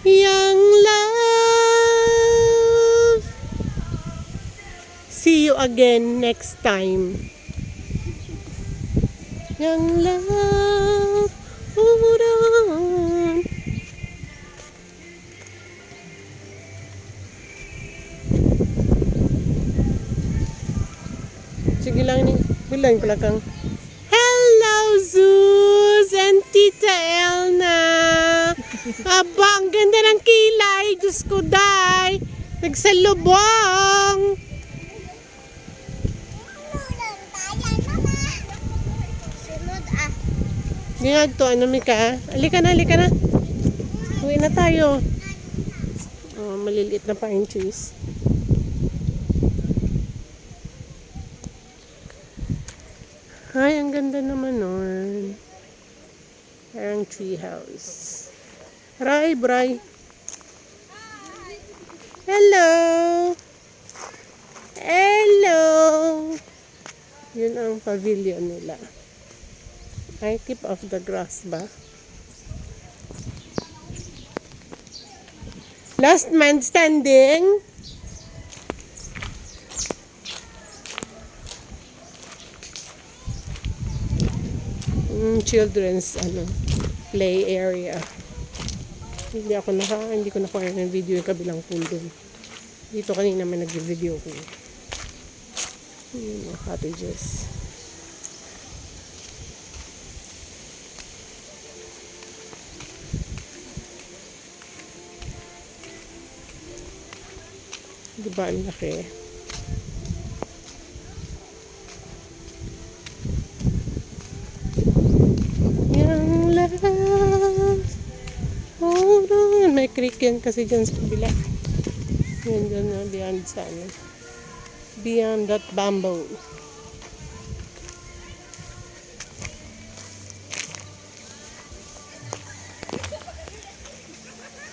Young love. See you again next time. Young love, hold on. Sige lang ni, bilang pala kang hello Zeus and Tita Elna. Aba, ang ganda ng kilay. Diyos ko, day. Nagsalubong. Ngayon to, ano Mika? Halika na, halika na. Uwi na tayo. Oh, maliliit na pine trees. Ay, ang ganda naman nun. Parang tree house. Ray, Bray. Hello. Hello. Yun ang pavilion nila. Ay, tip of the grass ba? Last man standing. Children's play area. Hindi ko nakuha ng video yung kabilang pool dun. Dito kanina may nag-video ko. Yung mga cottages. Diba ang laki? Young love, hold on. May creek yan kasi dyan sa kabila. Yan dyan na beyond sa beyond that bamboo.